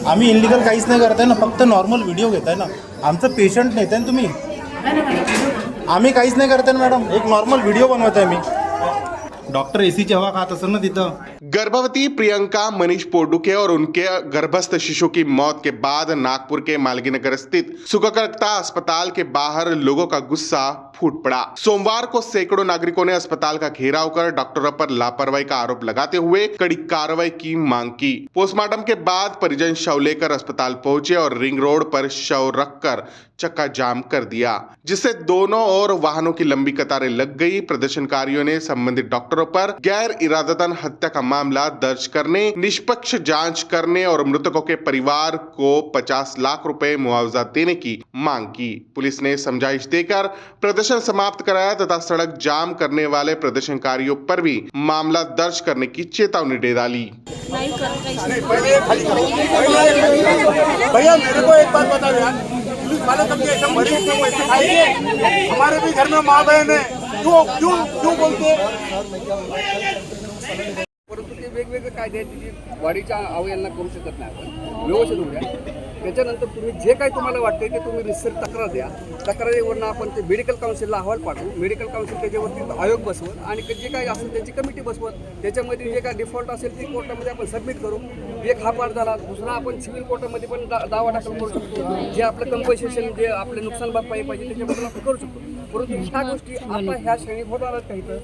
आम्ही इलिगल काहीच नाही करताय ना, फक्त नॉर्मल व्हिडिओ घेताय ना. आमचं पेशंट नेताय ना तुम्ही. आम्ही काहीच नाही करताय ना मॅडम, एक नॉर्मल व्हिडिओ बनवत आहे मी. डॉक्टर एसीची हवा खात असेल ना तिथं. गर्भवती प्रियंका मनीष पोडुके और उनके गर्भस्थ शिशु की मौत के बाद नागपुर के मालगीनगर स्थित सुखकर्ता अस्पताल के बाहर लोगों का गुस्सा फूट पड़ा। सोमवार को सैकड़ों नागरिकों ने अस्पताल का घेराव कर डॉक्टरों पर लापरवाही का आरोप लगाते हुए कड़ी कार्रवाई की मांग की। पोस्टमार्टम के बाद परिजन शव लेकर अस्पताल पहुंचे और रिंग रोड पर शव रखकर चक्का जाम कर दिया, जिससे दोनों ओर वाहनों की लंबी कतारें लग गई। प्रदर्शनकारियों ने संबंधित डॉक्टरों पर गैर इरादतन हत्या का मामला दर्ज करने, निष्पक्ष जांच करने और मृतकों के परिवार को 50 लाख रुपए मुआवजा देने की मांग की। पुलिस ने समझाइश देकर प्रदर्शन समाप्त कराया तथा सड़क जाम करने वाले प्रदर्शनकारियों पर भी मामला दर्ज करने की चेतावनी दे डाली। भैया मेरे को एक बात बताओ यार, पुलिस वाले सबके एकदम बड़े पैसे खाएंगे, हमारे भी घर में माँ बहन है, क्यों क्यों क्यों बोलते? परंतु ते वेगवेगळे कायदे आहेत की वाढीच्या अवयवांना करू शकत नाही आपण, व्यवस्थित होऊ द्या. त्याच्यानंतर तुम्ही जे काही तुम्हाला वाटते ते तुम्ही रिसर्च तक्रार द्या. तक्रारीवरनं आपण ते मेडिकल काउन्सिलला अहवाल पाठवू. मेडिकल काउन्सिल त्याच्यावरती आयोग बसवत आणि जे काही असेल त्याची कमिटी बसवत. त्याच्यामध्ये जे काही डिफॉल्ट असेल ती कोर्टामध्ये आपण सबमिट करू. एक हा पार्ट झाला. दुसरा आपण सिव्हिल कोर्टामध्ये पण दावा दाखल करू शकतो. जे आपलं कंपन्सेशन जे आपले नुकसान भरपाई पाहिजे त्याच्याबद्दल आपण करू शकतो. परंतु ह्या गोष्टी आता ह्या श्रेणी होणारच काही तर.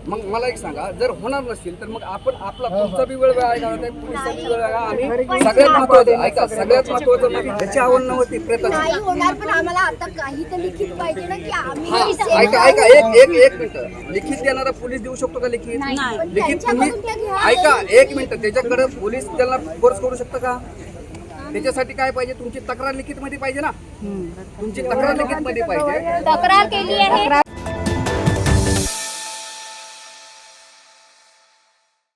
मग मला एक सांगा, जर होणार नसेल तर मग आपण आपला तुमचा बी वेळ वेगळा आहे, पोलिसचा बी वेळ वेगळा. आम्ही सगळ्यात महत्वाचं ऐका, सगळ्यात महत्वाचं म्हणजे त्याची आवड नव्हती नाही होणार, पण आम्हाला आता काही तर लिखित पाहिजे ना की आम्ही ऐका ऐका एक मिनिट. लिखित देणारा पोलीस देऊ शकतो का लिखित? लिखित तुम्ही ऐका एक मिनिट. त्याच्याकडे पोलीस त्याला फोर्स करू शकतं का? त्याच्यासाठी काय पाहिजे? तुमची तक्रार लिखित मध्ये पाहिजे ना. तुमची तक्रार लिखित मध्ये पाहिजे. तक्रार केली आहे.